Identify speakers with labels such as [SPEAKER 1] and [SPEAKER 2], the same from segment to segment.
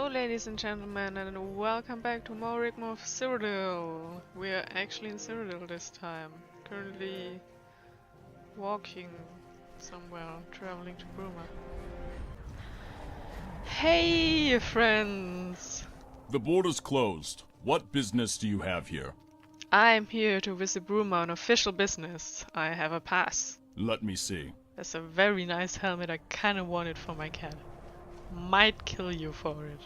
[SPEAKER 1] Hello ladies and gentlemen, and welcome back to more Rigmor of Cyrodiil. We are actually in Cyrodiil this time. Currently walking somewhere, traveling to Bruma. Hey friends!
[SPEAKER 2] The border's closed. What business do you have here?
[SPEAKER 1] I'm here to visit Bruma on official business. I have a pass.
[SPEAKER 2] Let me see.
[SPEAKER 1] That's a very nice helmet. I kinda want it for my cat. Might kill you for it.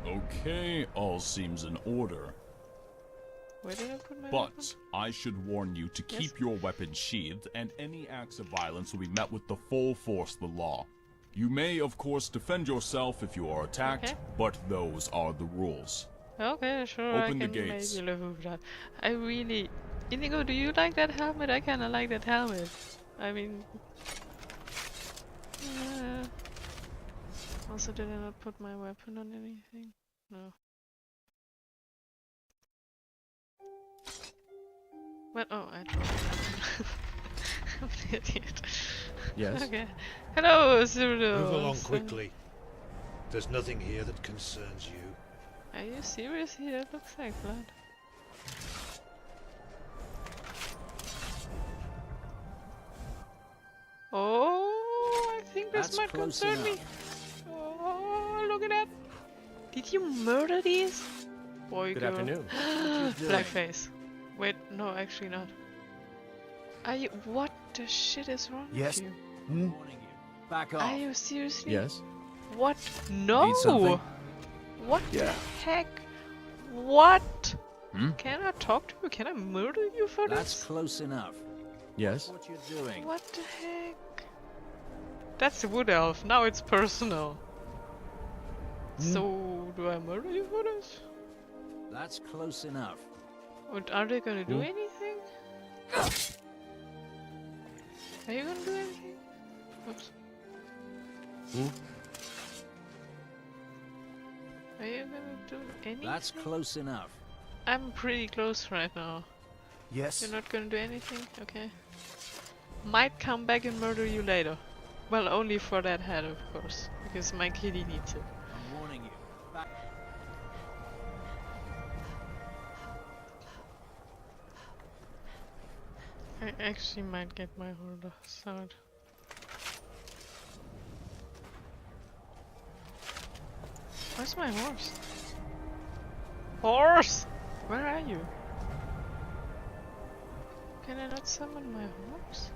[SPEAKER 2] Okay, all seems in order.
[SPEAKER 1] Where did I put my weapon?
[SPEAKER 2] But I should warn you to keep your weapon sheathed, and any acts of violence will be met with the full force of the law. You may, of course, defend yourself if you are attacked,
[SPEAKER 1] Okay.
[SPEAKER 2] but those are the rules.
[SPEAKER 1] Okay, sure,
[SPEAKER 2] Open
[SPEAKER 1] I
[SPEAKER 2] the
[SPEAKER 1] can
[SPEAKER 2] gates.
[SPEAKER 1] maybe live with that. I really... Inigo, do you like that helmet? I kinda like that helmet. I mean... Also, did I not put my weapon on anything? No. What? Oh, I dropped it. I'm an idiot.
[SPEAKER 3] Yes?
[SPEAKER 1] Okay. Hello, Cyrodiil.
[SPEAKER 4] Move along quickly. There's nothing here that concerns you.
[SPEAKER 1] Are you serious here? It looks like blood. Oh, I think this
[SPEAKER 3] That's
[SPEAKER 1] might
[SPEAKER 3] close
[SPEAKER 1] concern me.
[SPEAKER 3] enough.
[SPEAKER 1] Oh, look at that. Did you murder these? Boy,
[SPEAKER 3] Good
[SPEAKER 1] girl.
[SPEAKER 3] afternoon.
[SPEAKER 1] Blackface. Wait, no, actually not. Are you? What the shit is wrong
[SPEAKER 3] Yes.
[SPEAKER 1] with you?
[SPEAKER 3] Warning you. Back off.
[SPEAKER 1] Are you seriously?
[SPEAKER 3] Yes?
[SPEAKER 1] What? No!
[SPEAKER 3] Need something?
[SPEAKER 1] What
[SPEAKER 3] Yeah.
[SPEAKER 1] the heck? What?
[SPEAKER 3] Hmm?
[SPEAKER 1] Can I talk to you? Can I murder you for
[SPEAKER 3] That's
[SPEAKER 1] this?
[SPEAKER 3] close enough. Yes? What you're doing?
[SPEAKER 1] What the heck? That's the wood elf. Now it's personal. So, do I murder you for this?
[SPEAKER 3] That's close enough.
[SPEAKER 1] And are they gonna do anything? Are you gonna do anything? Oops. Are you gonna do anything?
[SPEAKER 3] That's close enough.
[SPEAKER 1] I'm pretty close right now.
[SPEAKER 3] Yes?
[SPEAKER 1] You're not gonna do anything? Okay. Might come back and murder you later. Well, only for that head, of course. Because my kitty needs it.
[SPEAKER 3] I'm warning you. Back.
[SPEAKER 1] I actually might get my horse out. Where's my horse? Horse! Where are you? Can I not summon my horse?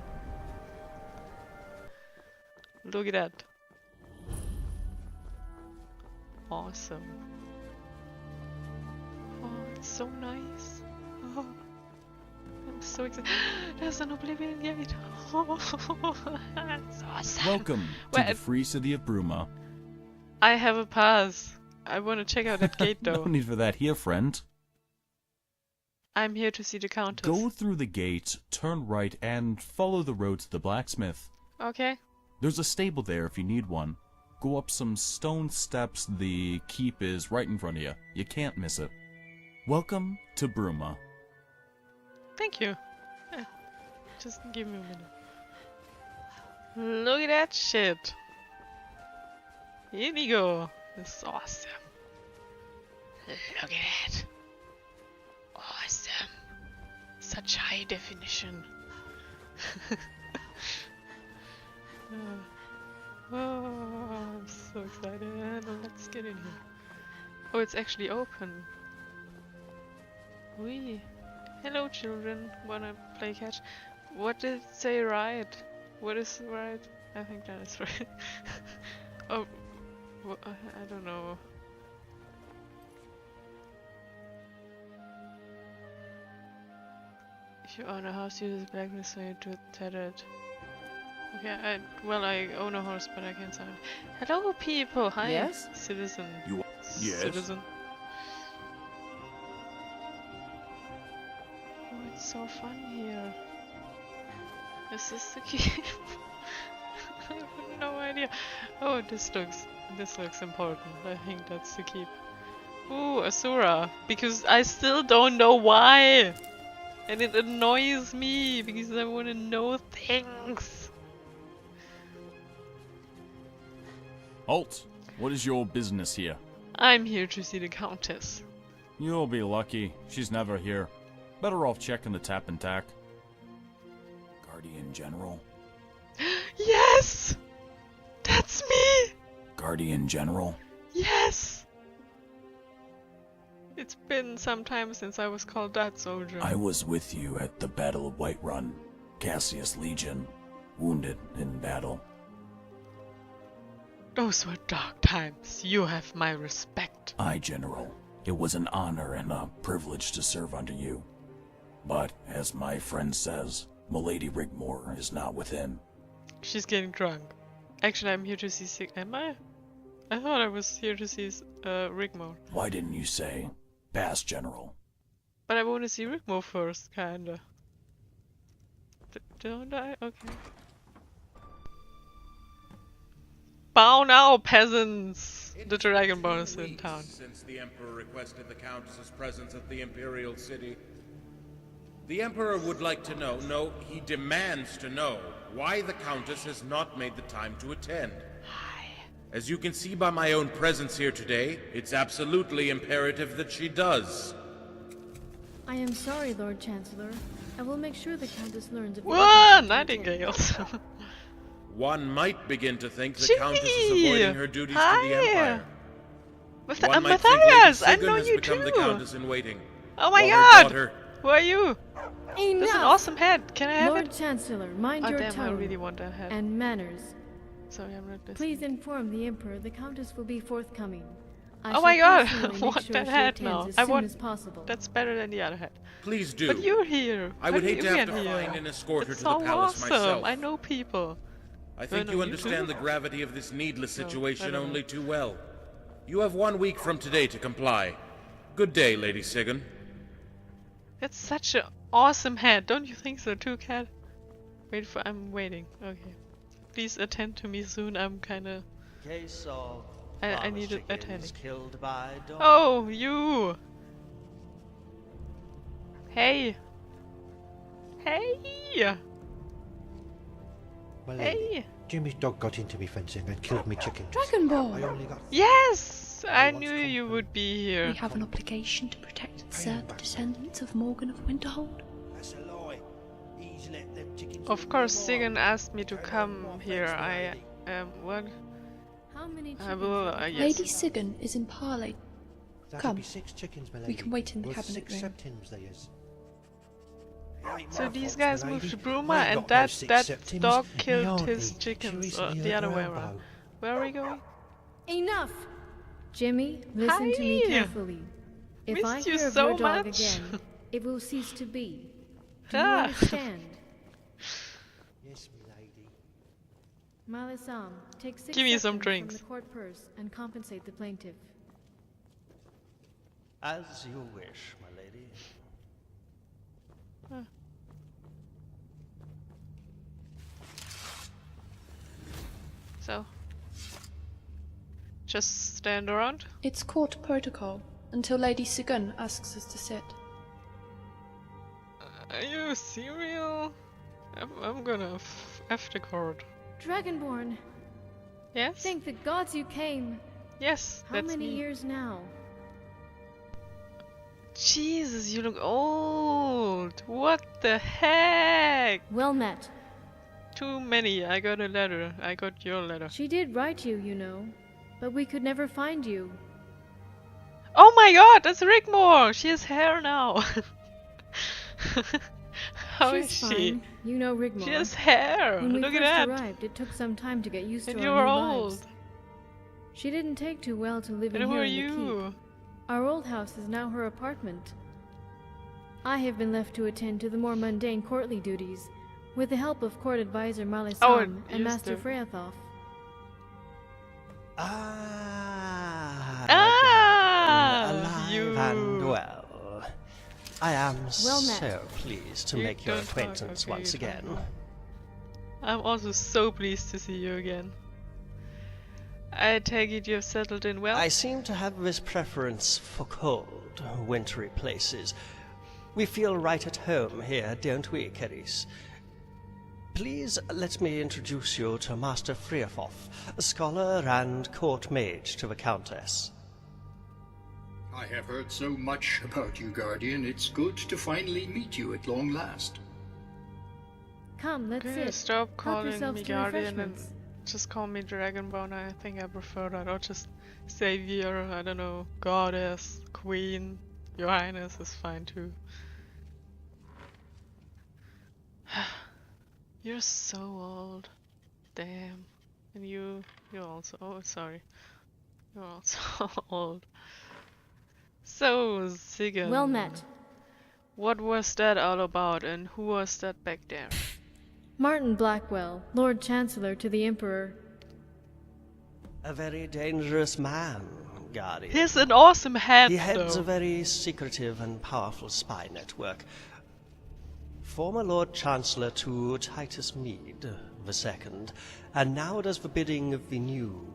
[SPEAKER 1] Look at that. Awesome. Oh, it's so nice. Oh, I'm so excited. There's an Oblivion Gate. Oh, that's awesome.
[SPEAKER 2] Welcome to the free city of Bruma.
[SPEAKER 1] I have a pass. I want to check out that gate though.
[SPEAKER 2] No need for that here, friend.
[SPEAKER 1] I'm here to see the countess.
[SPEAKER 2] Go through the gate, turn right, and follow the road to the blacksmith.
[SPEAKER 1] Okay.
[SPEAKER 2] There's a stable there if you need one. Go up some stone steps, the keep is right in front of you. You can't miss it. Welcome to Bruma.
[SPEAKER 1] Thank you. Yeah. Just give me a minute. Look at that shit. Inigo. This is awesome. Look at that. Awesome. Such high definition. Oh, I'm so excited. Let's get in here. Oh, it's actually open. Wee. Hello, children. Wanna play catch? What did it say right? What is right? I think that is right. Oh, I don't know. If you own a house, use the blackness so you to tether it. Okay, I own a horse, but I can't sign it. Hello, people! Hi,
[SPEAKER 3] Yes?
[SPEAKER 1] citizen.
[SPEAKER 2] Yes?
[SPEAKER 1] Citizen. Oh, it's so fun here. Is this the keep? I have no idea. Oh, this looks important. I think that's the keep. Ooh, Asura. Because I still don't know why! And it annoys me because I want to know things.
[SPEAKER 2] Halt! What is your business here?
[SPEAKER 1] I'm here to see the Countess.
[SPEAKER 2] You'll be lucky. She's never here. Better off checking the tap and tack. Guardian General?
[SPEAKER 1] Yes! That's me!
[SPEAKER 2] Guardian General?
[SPEAKER 1] Yes! It's been some time since I was called that, soldier.
[SPEAKER 2] I was with you at the Battle of Whiterun, Cassius Legion, wounded in battle.
[SPEAKER 1] Those were dark times. You have my respect.
[SPEAKER 2] Aye, General. It was an honor and a privilege to serve under you. But, as my friend says, Milady Rigmor is not within.
[SPEAKER 1] She's getting drunk. Actually, I'm here to see Am I? I thought I was here to see Rigmor.
[SPEAKER 2] Why didn't you say, pass, General?
[SPEAKER 1] But I want to see Rigmor first, kinda. Don't I? Okay. Bow now, peasants! The Dragonborn is in town.
[SPEAKER 5] Since the Emperor requested the Countess's presence at the Imperial City. The Emperor would like to know, no, he demands to know, why the Countess has not made the time to attend. As you can see by my own presence here today, it's absolutely imperative that she does.
[SPEAKER 6] I am sorry, Lord Chancellor. I will make sure the Countess learns of the
[SPEAKER 1] Whoa,
[SPEAKER 6] urgency.
[SPEAKER 1] nightingales!
[SPEAKER 5] One might begin to think the Countess is avoiding her duties to the Empire. One might think Lady
[SPEAKER 1] Matthias, I
[SPEAKER 5] Sigyn
[SPEAKER 1] know
[SPEAKER 5] has
[SPEAKER 1] you
[SPEAKER 5] become
[SPEAKER 1] too!
[SPEAKER 5] the Countess in waiting.
[SPEAKER 1] Oh my
[SPEAKER 5] while her
[SPEAKER 1] god!
[SPEAKER 5] daughter-
[SPEAKER 1] Who are you?
[SPEAKER 6] Enough!
[SPEAKER 1] That's an awesome head. Can I have
[SPEAKER 6] Lord
[SPEAKER 1] it?
[SPEAKER 6] Chancellor, mind
[SPEAKER 1] Oh
[SPEAKER 6] your
[SPEAKER 1] damn, I
[SPEAKER 6] tone
[SPEAKER 1] really want that head.
[SPEAKER 6] and manners.
[SPEAKER 1] Sorry, I'm not listening.
[SPEAKER 6] Please inform the Emperor the Countess will be forthcoming. I
[SPEAKER 1] Oh
[SPEAKER 6] shall
[SPEAKER 1] my god,
[SPEAKER 6] personally
[SPEAKER 1] I
[SPEAKER 6] make
[SPEAKER 1] want
[SPEAKER 6] sure
[SPEAKER 1] that
[SPEAKER 6] she
[SPEAKER 1] head
[SPEAKER 6] attends
[SPEAKER 1] now.
[SPEAKER 6] as
[SPEAKER 1] I
[SPEAKER 6] soon
[SPEAKER 1] want-
[SPEAKER 6] as possible.
[SPEAKER 1] That's better than the other head.
[SPEAKER 5] Please do.
[SPEAKER 1] But you're here.
[SPEAKER 5] I would
[SPEAKER 1] How
[SPEAKER 5] hate
[SPEAKER 1] did
[SPEAKER 5] to
[SPEAKER 1] you
[SPEAKER 5] have
[SPEAKER 1] get
[SPEAKER 5] to
[SPEAKER 1] here?
[SPEAKER 5] find and escort her
[SPEAKER 1] It's
[SPEAKER 5] to the
[SPEAKER 1] so
[SPEAKER 5] palace
[SPEAKER 1] awesome.
[SPEAKER 5] myself.
[SPEAKER 1] I know people.
[SPEAKER 5] I think
[SPEAKER 1] know
[SPEAKER 5] you
[SPEAKER 1] you
[SPEAKER 5] understand
[SPEAKER 1] too.
[SPEAKER 5] the gravity of this needless
[SPEAKER 1] No, I
[SPEAKER 5] situation
[SPEAKER 1] don't know.
[SPEAKER 5] only too well. You have 1 week from today to comply. Good day, Lady Sigyn.
[SPEAKER 1] That's such an awesome head. Don't you think so too, Cat? I'm waiting. Okay. Please attend to me soon. I'm kinda...
[SPEAKER 7] Case of
[SPEAKER 1] I need
[SPEAKER 7] chickens
[SPEAKER 1] attending.
[SPEAKER 7] killed by dog.
[SPEAKER 1] Oh, you! Hey! Hey!
[SPEAKER 4] My lady,
[SPEAKER 1] Hey!
[SPEAKER 4] Jimmy's dog got into me fencing and killed me chickens. I
[SPEAKER 8] Dragonborn!
[SPEAKER 4] only got...
[SPEAKER 1] Yes! I
[SPEAKER 4] wants
[SPEAKER 1] knew you
[SPEAKER 4] company.
[SPEAKER 1] would be here.
[SPEAKER 8] We have an obligation to protect and serve the descendants of Morgan of Winterhold.
[SPEAKER 4] That's a lie. He's let them chickens
[SPEAKER 1] Of
[SPEAKER 4] run
[SPEAKER 1] course,
[SPEAKER 4] wild.
[SPEAKER 1] Sigyn asked me to
[SPEAKER 4] Turn
[SPEAKER 1] come
[SPEAKER 4] over my
[SPEAKER 1] here.
[SPEAKER 4] fence, my
[SPEAKER 1] I
[SPEAKER 4] lady.
[SPEAKER 1] what?
[SPEAKER 6] How many
[SPEAKER 1] I
[SPEAKER 6] chickens
[SPEAKER 1] will.
[SPEAKER 6] have you
[SPEAKER 1] Yes.
[SPEAKER 8] Lady Sigyn is in parley.
[SPEAKER 4] That'll
[SPEAKER 8] Come.
[SPEAKER 4] be 6 chickens, my
[SPEAKER 8] We
[SPEAKER 4] lady.
[SPEAKER 8] can wait in the
[SPEAKER 4] Well,
[SPEAKER 8] cabinet
[SPEAKER 4] 6
[SPEAKER 8] room.
[SPEAKER 4] septums they is. It ain't
[SPEAKER 1] So
[SPEAKER 4] my
[SPEAKER 1] these
[SPEAKER 4] fault,
[SPEAKER 1] guys
[SPEAKER 4] my
[SPEAKER 1] moved
[SPEAKER 4] lady.
[SPEAKER 1] to Bruma,
[SPEAKER 4] I ain't
[SPEAKER 1] and
[SPEAKER 4] got no
[SPEAKER 1] that
[SPEAKER 4] 6
[SPEAKER 1] that
[SPEAKER 4] septums.
[SPEAKER 1] dog
[SPEAKER 4] Me
[SPEAKER 1] killed
[SPEAKER 4] auntie,
[SPEAKER 1] his
[SPEAKER 4] she
[SPEAKER 1] chickens.
[SPEAKER 4] recently
[SPEAKER 1] The
[SPEAKER 4] hurt
[SPEAKER 1] other
[SPEAKER 4] her
[SPEAKER 1] way
[SPEAKER 4] elbow.
[SPEAKER 1] around. Where are we going?
[SPEAKER 6] Enough! Jimmy, listen to me
[SPEAKER 1] Hi.
[SPEAKER 6] carefully. If I
[SPEAKER 1] Missed you
[SPEAKER 6] hear of
[SPEAKER 1] so
[SPEAKER 6] your dog
[SPEAKER 1] much.
[SPEAKER 6] again, it will cease to be. Do you
[SPEAKER 1] Ah.
[SPEAKER 6] understand?
[SPEAKER 4] Yes, my lady.
[SPEAKER 6] Malisam, take 6
[SPEAKER 1] Give me some
[SPEAKER 6] septums
[SPEAKER 1] drinks.
[SPEAKER 6] from the court purse and compensate the plaintiff.
[SPEAKER 7] As you wish, my lady.
[SPEAKER 1] So, just stand around.
[SPEAKER 8] It's court protocol until Lady Sigyn asks us to sit.
[SPEAKER 1] Are you serial? I'm gonna F the court.
[SPEAKER 6] Dragonborn,
[SPEAKER 1] Yes.
[SPEAKER 6] thank the gods you came.
[SPEAKER 1] Yes.
[SPEAKER 6] How
[SPEAKER 1] That's
[SPEAKER 6] many
[SPEAKER 1] me.
[SPEAKER 6] years now?
[SPEAKER 1] Jesus, you look old. What the heck?
[SPEAKER 6] Well met.
[SPEAKER 1] Too many. I got a letter. I got your letter.
[SPEAKER 6] She did write you know, but we could never find you.
[SPEAKER 1] Oh my god, that's Rigmor! She has hair now. How is
[SPEAKER 6] She's
[SPEAKER 1] she?
[SPEAKER 6] fine. You know Rigmor.
[SPEAKER 1] She has hair.
[SPEAKER 6] When we
[SPEAKER 1] Look
[SPEAKER 6] first
[SPEAKER 1] at that.
[SPEAKER 6] arrived, it took some time to get used
[SPEAKER 1] And
[SPEAKER 6] to
[SPEAKER 1] you
[SPEAKER 6] our
[SPEAKER 1] are
[SPEAKER 6] new
[SPEAKER 1] old.
[SPEAKER 6] lives. She didn't take too well to live
[SPEAKER 1] And
[SPEAKER 6] in
[SPEAKER 1] who
[SPEAKER 6] here
[SPEAKER 1] are
[SPEAKER 6] in the
[SPEAKER 1] you?
[SPEAKER 6] keep. Our old house is now her apartment. I have been left to attend to the more mundane courtly duties, with the help of court advisor Malisam
[SPEAKER 1] Oh,
[SPEAKER 6] and
[SPEAKER 1] used
[SPEAKER 6] Master
[SPEAKER 1] to.
[SPEAKER 6] Freathoff.
[SPEAKER 7] Ah,
[SPEAKER 1] Ah,
[SPEAKER 7] alive
[SPEAKER 1] you.
[SPEAKER 7] and well. I am
[SPEAKER 6] Well met.
[SPEAKER 7] so pleased to
[SPEAKER 1] You
[SPEAKER 7] make your
[SPEAKER 1] don't talk,
[SPEAKER 7] acquaintance
[SPEAKER 1] okay,
[SPEAKER 7] once
[SPEAKER 1] you don't
[SPEAKER 7] again.
[SPEAKER 1] talk. I'm also so pleased to see you again. I take it you've settled in well?
[SPEAKER 7] I seem to have this preference for cold, wintry places. We feel right at home here, don't we, Carice? Please let me introduce you to Master Freofoff, a scholar and court mage to the Countess.
[SPEAKER 9] I have heard so much about you, Guardian. It's good to finally meet you at long last.
[SPEAKER 6] Come, let's
[SPEAKER 1] Okay,
[SPEAKER 6] sit.
[SPEAKER 1] stop
[SPEAKER 6] Help
[SPEAKER 1] calling
[SPEAKER 6] yourselves
[SPEAKER 1] me
[SPEAKER 6] to
[SPEAKER 1] Guardian and
[SPEAKER 6] refreshments.
[SPEAKER 1] just call me Dragonborn. I think I prefer that. Or just Savior, I don't know, Goddess, Queen, Your Highness is fine too. You're so old. Damn. And you're also, oh sorry. You're also old. So, Sigurd.
[SPEAKER 6] Well met.
[SPEAKER 1] What was that all about and who was that back there?
[SPEAKER 6] Martin Blackwell, Lord Chancellor to the Emperor.
[SPEAKER 7] A very dangerous man, Guardian.
[SPEAKER 1] He's an awesome head,
[SPEAKER 7] He heads
[SPEAKER 1] though.
[SPEAKER 7] a very secretive and powerful spy network. Former Lord Chancellor to Titus Mead II, and now does the bidding of the new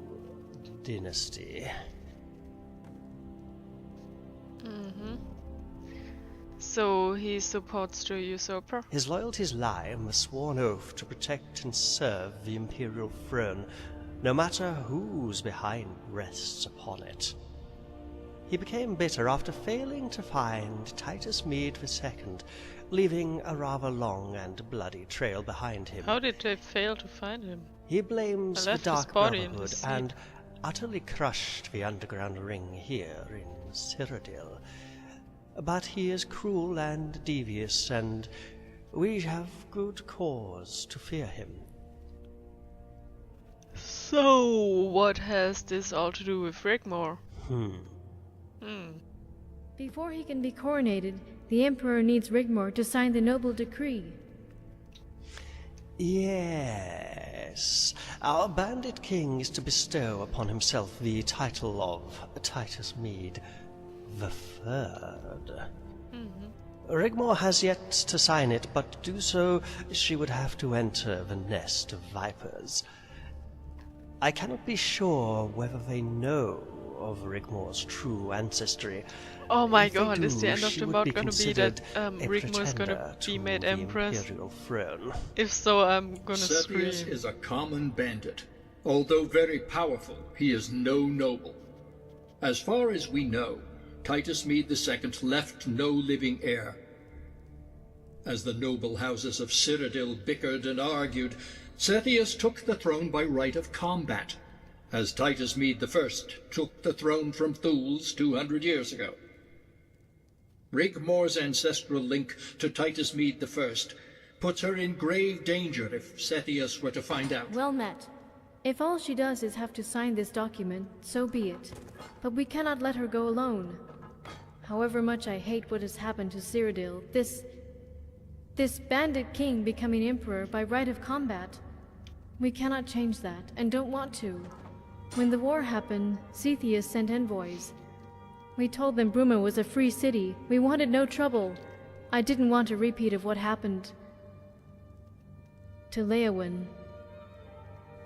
[SPEAKER 7] dynasty.
[SPEAKER 1] So he supports the usurper?
[SPEAKER 7] His loyalties lie in the sworn oath to protect and serve the imperial throne, no matter whose behind rests upon it. He became bitter after failing to find Titus Mead II, leaving a rather long and bloody trail behind him.
[SPEAKER 1] How did they fail to find him?
[SPEAKER 7] He blames
[SPEAKER 1] I
[SPEAKER 7] the
[SPEAKER 1] left his
[SPEAKER 7] Dark
[SPEAKER 1] body in the
[SPEAKER 7] Brotherhood
[SPEAKER 1] sea.
[SPEAKER 7] and utterly crushed the underground ring here in Cyrodiil. But he is cruel and devious, and we have good cause to fear him.
[SPEAKER 1] So, what has this all to do with Rigmor?
[SPEAKER 6] Before he can be coronated, the Emperor needs Rigmor to sign the noble decree.
[SPEAKER 7] Yes, our bandit king is to bestow upon himself the title of Titus Mead III. Rigmor has yet to sign it, but to do so she would have to enter the nest of vipers. I cannot be sure whether they know of Rigmor's true ancestry.
[SPEAKER 1] Oh my
[SPEAKER 7] If they
[SPEAKER 1] god, is
[SPEAKER 7] do,
[SPEAKER 1] the end of
[SPEAKER 7] she
[SPEAKER 1] the
[SPEAKER 7] would
[SPEAKER 1] mod
[SPEAKER 7] be
[SPEAKER 1] gonna be
[SPEAKER 7] considered
[SPEAKER 1] that
[SPEAKER 7] a
[SPEAKER 1] Rigmor is gonna
[SPEAKER 7] pretender
[SPEAKER 1] be
[SPEAKER 7] to
[SPEAKER 1] made
[SPEAKER 7] the
[SPEAKER 1] empress?
[SPEAKER 7] imperial throne.
[SPEAKER 1] If so, I'm gonna
[SPEAKER 9] Cepheus
[SPEAKER 1] scream.
[SPEAKER 9] is a common bandit. Although very powerful, he is no noble. As far as we know, Titus Mead II left no living heir. As the noble houses of Cyrodiil bickered and argued, Cepheus took the throne by right of combat, as Titus Mead I took the throne from Thules 200 years ago. Rigmor's ancestral link to Titus Mead I puts her in grave danger if Cepheus were to find out.
[SPEAKER 6] Well met. If all she does is have to sign this document, so be it. But we cannot let her go alone. However much I hate what has happened to Cyrodiil, this bandit king becoming emperor by right of combat, we cannot change that, and don't want to. When the war happened, Cepheus sent envoys. We told them Bruma was a free city. We wanted no trouble. I didn't want a repeat of what happened to Leowyn.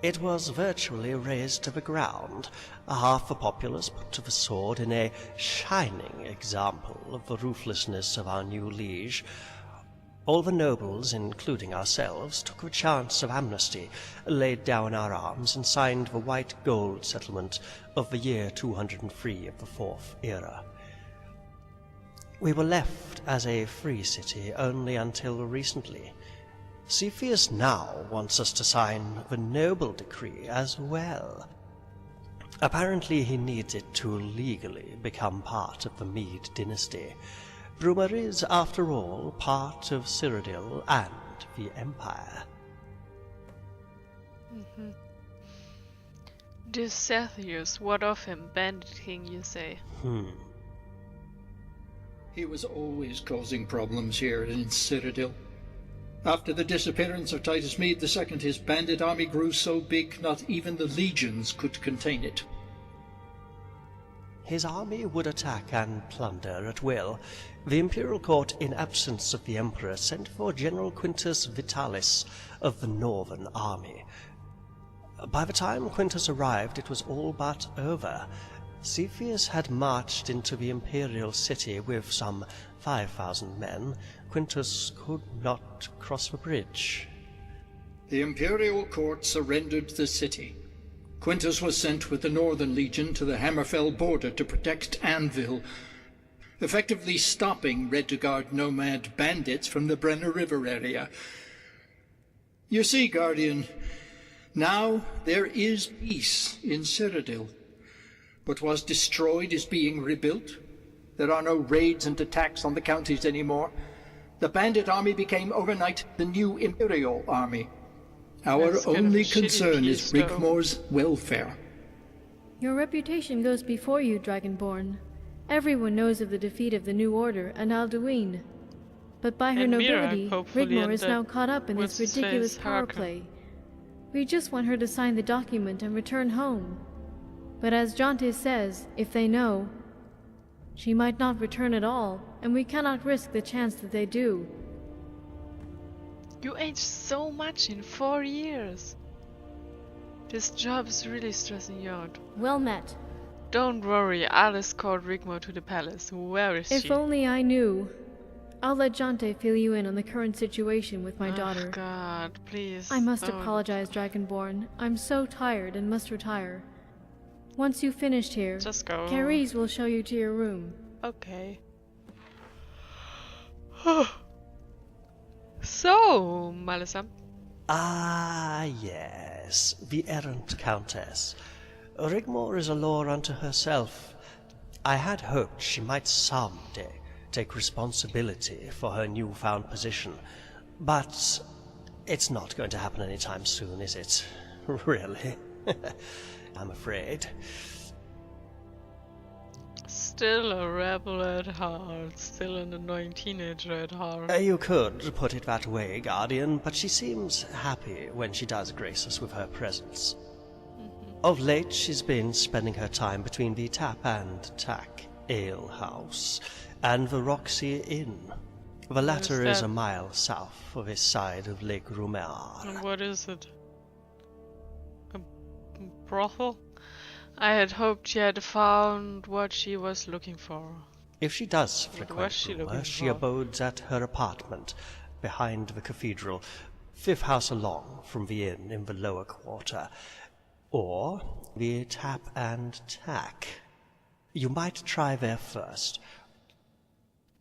[SPEAKER 7] It was virtually razed to the ground, half the populace put to the sword in a shining example of the ruthlessness of our new liege. All the nobles, including ourselves, took the chance of amnesty, laid down our arms, and signed the white gold settlement of the year 203 of the Fourth Era. We were left as a free city only until recently. Cepheus now wants us to sign the noble decree as well. Apparently he needs it to legally become part of the Mead dynasty. Bruma is, after all, part of Cyrodiil and the Empire.
[SPEAKER 1] This Cepheus, what of him? Bandit king, you say?
[SPEAKER 9] He was always causing problems here in Cyrodiil. After the disappearance of Titus Mead II, his bandit army grew so big not even the legions could contain it.
[SPEAKER 7] His army would attack and plunder at will. The imperial court, in absence of the emperor, sent for General Quintus Vitalis of the Northern Army. By the time Quintus arrived, it was all but over. Cepheus had marched into the imperial city with some 5,000 men. Quintus could not cross the bridge.
[SPEAKER 9] The Imperial Court surrendered the city. Quintus was sent with the Northern Legion to the Hammerfell border to protect Anvil, effectively stopping Redguard nomad bandits from the Brenner River area. You see, Guardian, now there is peace in Cyrodiil. What was destroyed is being rebuilt. There are no raids and attacks on the counties anymore. The bandit army became overnight the new Imperial army. Our only concern is Rigmor's welfare.
[SPEAKER 6] Your reputation goes before you, Dragonborn. Everyone knows of the defeat of the New Order and Alduin. But by her nobility, Rigmor is now caught up in this ridiculous power play. We just want her to sign the document and return home. But as Jonte says, if they know, she might not return at all, and we cannot risk the chance that they do.
[SPEAKER 1] You aged so much in 4 years. This job is really stressing you out.
[SPEAKER 6] Well met.
[SPEAKER 1] Don't worry, I'll escort Rigmor to the palace. Where is she?
[SPEAKER 6] If only I knew. I'll let Jonte fill you in on the current situation with my daughter.
[SPEAKER 1] Oh God, please.
[SPEAKER 6] I must
[SPEAKER 1] don't.
[SPEAKER 6] apologize, Dragonborn. I'm so tired and must retire. Once you've finished here,
[SPEAKER 1] Just go.
[SPEAKER 6] Carice will show you to your room.
[SPEAKER 1] Okay. So, Melissa.
[SPEAKER 7] Ah, yes, the errant countess. Rigmor is a law unto herself. I had hoped she might someday take responsibility for her newfound position, but it's not going to happen anytime soon, is it? Really? I'm afraid.
[SPEAKER 1] Still a rebel at heart, still an annoying teenager at heart.
[SPEAKER 7] You could put it that way, Guardian, but she seems happy when she does grace us with her presence. Of late, she's been spending her time between the Tap and Tack Ale House and the Roxy Inn. The latter is a mile south of this side of Lake Rumar.
[SPEAKER 1] And what is it? A brothel? I had hoped she had found what she was looking for.
[SPEAKER 7] If she does frequent
[SPEAKER 1] she
[SPEAKER 7] Rumar, she abodes at her apartment behind the cathedral, 5th house along from the inn in the lower quarter, or the Tap and Tack. You might try there first.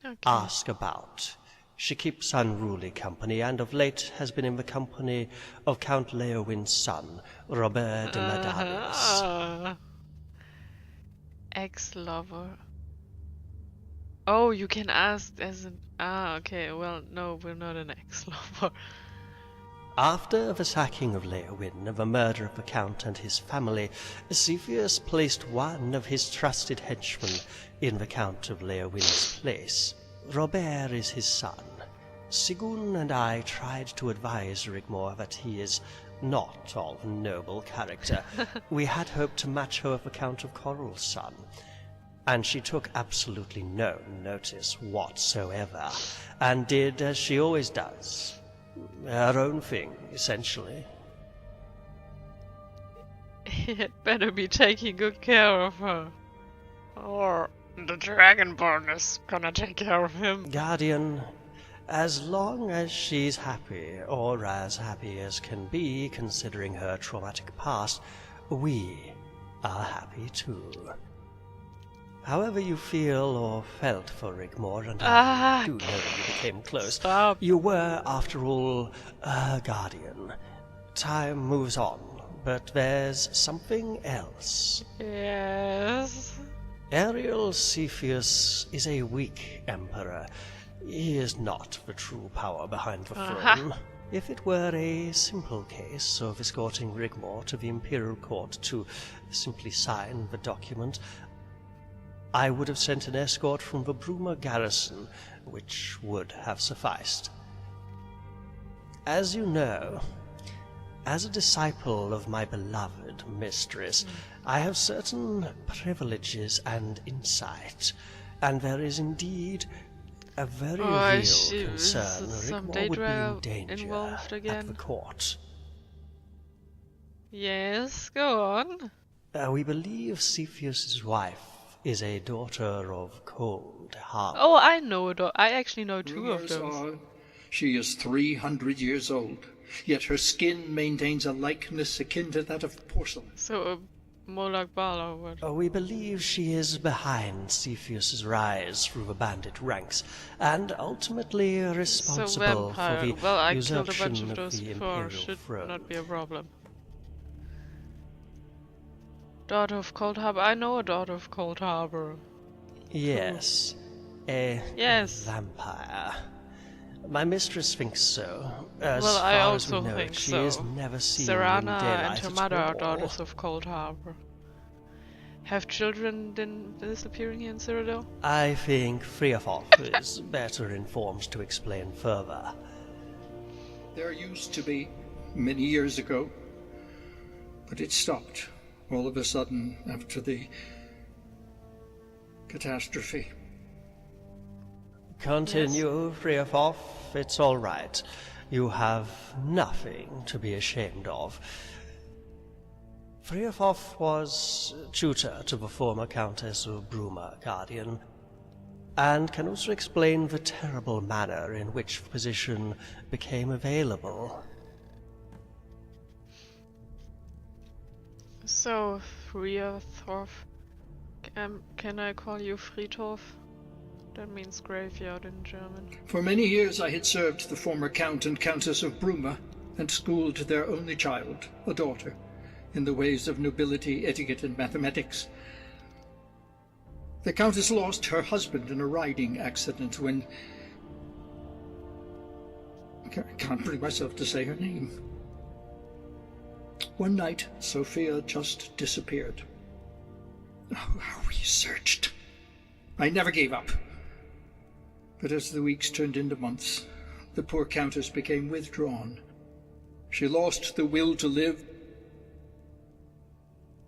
[SPEAKER 1] Okay.
[SPEAKER 7] Ask about. She keeps unruly company, and of late has been in the company of Count Leowin's son, Robert de Madalis.
[SPEAKER 1] Ex-lover. Oh, you can ask as an... okay, well, no, we're not an ex-lover.
[SPEAKER 7] After the sacking of Leowin and the murder of the Count and his family, Cepheus placed one of his trusted henchmen in the Count of Leowin's place. Robert is his son. Sigun and I tried to advise Rigmor that he is not of noble character. We had hoped to match her with the Count of Coral's son, and she took absolutely no notice whatsoever, and did as she always does. Her own thing, essentially.
[SPEAKER 1] He had better be taking good care of her. Or the Dragonborn is gonna take care of him.
[SPEAKER 7] Guardian, as long as she's happy, or as happy as can be considering her traumatic past, we are happy too. However you feel or felt for Rigmor, and I do know you became close,
[SPEAKER 1] Stop.
[SPEAKER 7] You were, after all, a guardian. Time moves on, but there's something else.
[SPEAKER 1] Yes.
[SPEAKER 7] Ariel Cepheus is a weak emperor. He is not the true power behind the throne. If it were a simple case of escorting Rigmor to the Imperial Court to simply sign the document, I would have sent an escort from the Bruma garrison, which would have sufficed. As you know, as a disciple of my beloved mistress, I have certain privileges and insight, and there is indeed a very real concern Rigmor would be in danger
[SPEAKER 1] involved again.
[SPEAKER 7] at the court.
[SPEAKER 1] Yes, go on.
[SPEAKER 7] We believe Cepheus's wife is a daughter of Cold Heart.
[SPEAKER 1] Oh, I know it. I actually know two of
[SPEAKER 9] Rumors
[SPEAKER 1] those.
[SPEAKER 9] are she is 300 years old, yet her skin maintains a likeness akin to that of porcelain.
[SPEAKER 1] So, more like Bala or what?
[SPEAKER 7] We believe she is behind Cepheus's rise through the bandit ranks, and ultimately responsible
[SPEAKER 1] So
[SPEAKER 7] for
[SPEAKER 1] vampire.
[SPEAKER 7] the
[SPEAKER 1] Well, I killed a bunch
[SPEAKER 7] usurpation
[SPEAKER 1] of those
[SPEAKER 7] the
[SPEAKER 1] before.
[SPEAKER 7] imperial
[SPEAKER 1] Should
[SPEAKER 7] throne.
[SPEAKER 1] not be a problem. Daughter of Cold Harbor. I know a daughter of Cold Harbor.
[SPEAKER 7] Yes, a
[SPEAKER 1] Yes.
[SPEAKER 7] vampire. My mistress thinks so. As
[SPEAKER 1] Well,
[SPEAKER 7] far
[SPEAKER 1] I
[SPEAKER 7] as we
[SPEAKER 1] also
[SPEAKER 7] know,
[SPEAKER 1] think
[SPEAKER 7] she
[SPEAKER 1] so.
[SPEAKER 7] is never seen in
[SPEAKER 1] Serana
[SPEAKER 7] daylight
[SPEAKER 1] and her
[SPEAKER 7] at
[SPEAKER 1] mother are
[SPEAKER 7] all.
[SPEAKER 1] daughters of Cold Harbor. Have children been disappearing here in Cyrodiil?
[SPEAKER 7] I think Freafoth is better informed to explain further.
[SPEAKER 9] There used to be, many years ago, but it stopped all of a sudden after the catastrophe.
[SPEAKER 7] Continue, Freafoth. It's all right. You have nothing to be ashamed of. Freafoth was tutor to the former Countess of Bruma, Guardian, and can also explain the terrible manner in which the position became available.
[SPEAKER 1] So, Friathorf. Can I call you Friedhof? That means graveyard in German.
[SPEAKER 9] For many years I had served the former Count and Countess of Bruma, and schooled their only child, a daughter, in the ways of nobility, etiquette, and mathematics. The Countess lost her husband in a riding accident when... I can't bring myself to say her name. One night, Sophia just disappeared. Oh, how we searched. I never gave up. But as the weeks turned into months, the poor Countess became withdrawn. She lost the will to live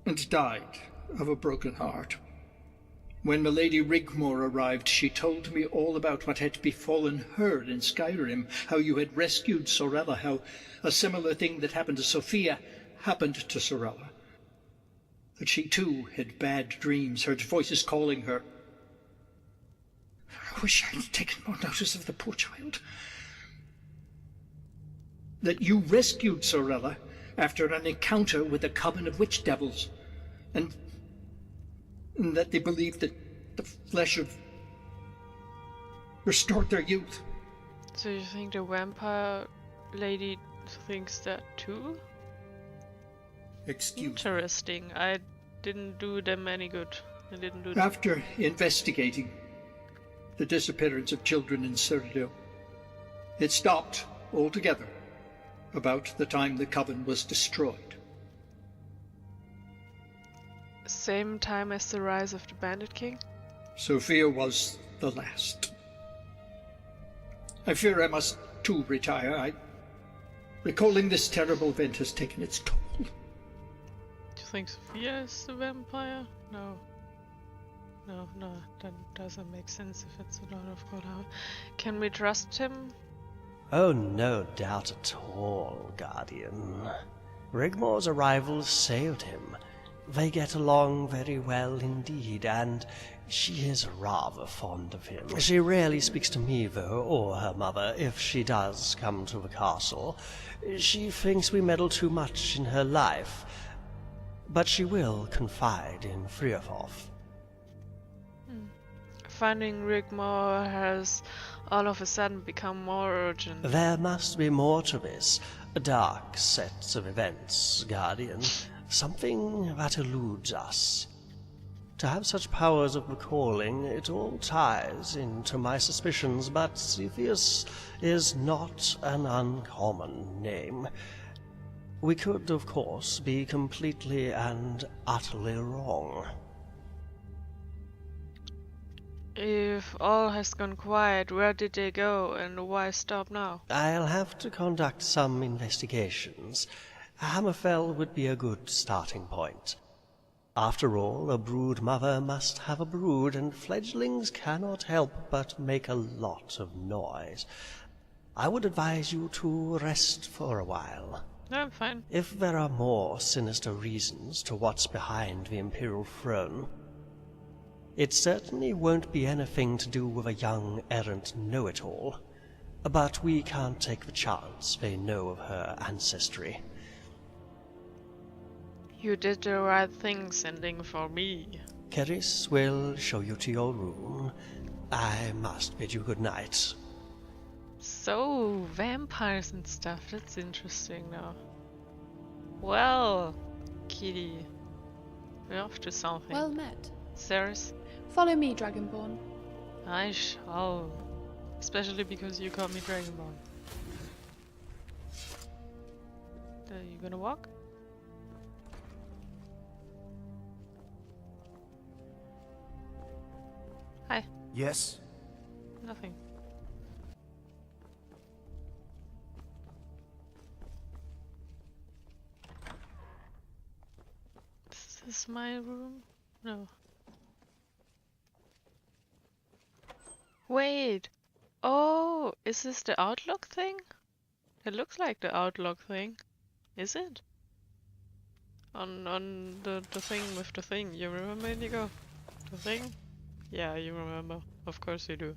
[SPEAKER 9] and died of a broken heart. When Milady Rigmor arrived, she told me all about what had befallen her in Skyrim, how you had rescued Sorella, how a similar thing that happened to Sophia happened to Sorella. That she too had bad dreams, heard voices calling her. I wish I had taken more notice of the poor child. That you rescued Sorella after an encounter with a coven of witch devils, and that they believed that the flesh of restored their youth.
[SPEAKER 1] So you think the vampire lady thinks that too?
[SPEAKER 9] Excuse me.
[SPEAKER 1] Interesting. I didn't do them any good. I didn't do
[SPEAKER 9] After investigating the disappearance of children in Cyrodiil, it stopped altogether about the time the coven was destroyed.
[SPEAKER 1] Same time as the rise of the Bandit King?
[SPEAKER 9] Sophia was the last. I fear I must too retire. Recalling this terrible event has taken its toll.
[SPEAKER 1] Do you think Sophia is the vampire? No. No, that doesn't make sense if it's a lot of God. Can we trust him?
[SPEAKER 7] Oh, no doubt at all, Guardian. Rigmor's arrival saved him. They get along very well indeed, and she is rather fond of him. She rarely speaks to me, though, or her mother, if she does come to the castle. She thinks we meddle too much in her life, but she will confide in Freafoth.
[SPEAKER 1] Finding Rigmor has all of a sudden become more urgent.
[SPEAKER 7] There must be more to this. A dark set of events, Guardian. Something that eludes us. To have such powers of recalling, it all ties into my suspicions, but Cepheus is not an uncommon name. We could, of course, be completely and utterly wrong.
[SPEAKER 1] If all has gone quiet, where did they go and why stop now?
[SPEAKER 7] I'll have to conduct some investigations. Hammerfell would be a good starting point. After all, a brood mother must have a brood, and fledglings cannot help but make a lot of noise. I would advise you to rest for a while.
[SPEAKER 1] No, I'm fine.
[SPEAKER 7] If there are more sinister reasons to what's behind the Imperial throne, it certainly won't be anything to do with a young errant know-it-all. But we can't take the chance they know of her ancestry.
[SPEAKER 1] You did the right thing sending for me.
[SPEAKER 7] Keris will show you to your room. I must bid you good night.
[SPEAKER 1] So, vampires and stuff, that's interesting now. Well, kitty, we're off to something.
[SPEAKER 8] Well met.
[SPEAKER 1] Ceres,
[SPEAKER 8] Follow me, Dragonborn.
[SPEAKER 1] I shall. Especially because you call me Dragonborn. You gonna walk? Hi.
[SPEAKER 3] Yes?
[SPEAKER 1] Nothing. Is this my room? No. Wait! Oh, is this the Outlook thing? It looks like the Outlook thing. Is it? On the thing with the thing. You remember, Inigo? The thing? Yeah, you remember. Of course you do.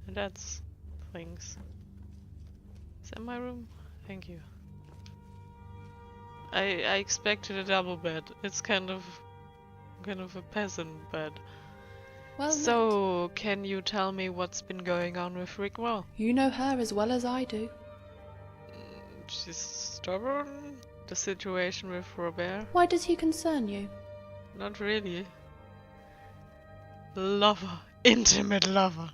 [SPEAKER 1] And that's things. Is that my room? Thank you. I expected a double bed. It's kind of a peasant bed.
[SPEAKER 8] Well met.
[SPEAKER 1] So, can you tell me what's been going on with Rigmor?
[SPEAKER 8] You know her as well as I do.
[SPEAKER 1] She's stubborn. The situation with Robert?
[SPEAKER 8] Why does he concern you?
[SPEAKER 1] Not really. Lover. Intimate lover.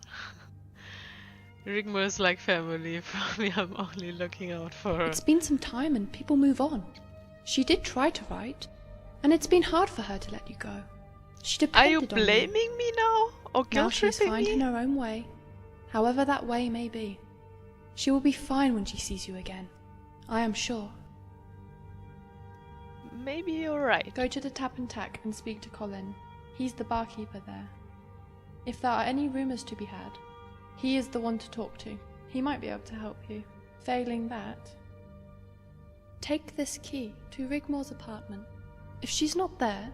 [SPEAKER 1] Rigmor is like family for me. I'm only looking out for her.
[SPEAKER 8] It's been some time and people move on. She did try to write, and it's been hard for her to let you go. She depended
[SPEAKER 1] Are you
[SPEAKER 8] on
[SPEAKER 1] blaming me now? Or
[SPEAKER 8] Now she's
[SPEAKER 1] guilt-tripping
[SPEAKER 8] fine
[SPEAKER 1] me?
[SPEAKER 8] in her own way, however that way may be. She will be fine when she sees you again. I am sure.
[SPEAKER 1] Maybe you're right.
[SPEAKER 8] Go to the Tap and Tack and speak to Colin. He's the barkeeper there. If there are any rumours to be had, he is the one to talk to. He might be able to help you. Failing that, take this key to Rigmor's apartment. If she's not there,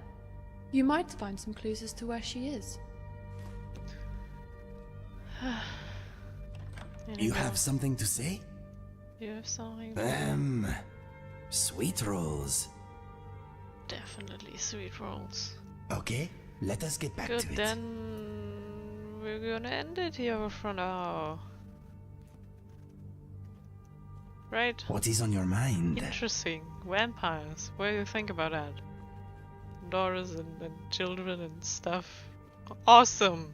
[SPEAKER 8] you might find some clues as to where she is.
[SPEAKER 10] You have something to say?
[SPEAKER 1] You have something?
[SPEAKER 10] Sweet rolls.
[SPEAKER 1] Definitely sweet rolls.
[SPEAKER 10] Okay, let us get back
[SPEAKER 1] Good,
[SPEAKER 10] to it.
[SPEAKER 1] then we're gonna end it here for now. Right?
[SPEAKER 10] What is on your mind?
[SPEAKER 1] Interesting. Vampires. What do you think about that? Daughters and children and stuff. Awesome!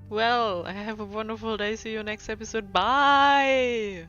[SPEAKER 1] Well, have a wonderful day. See you next episode. Bye!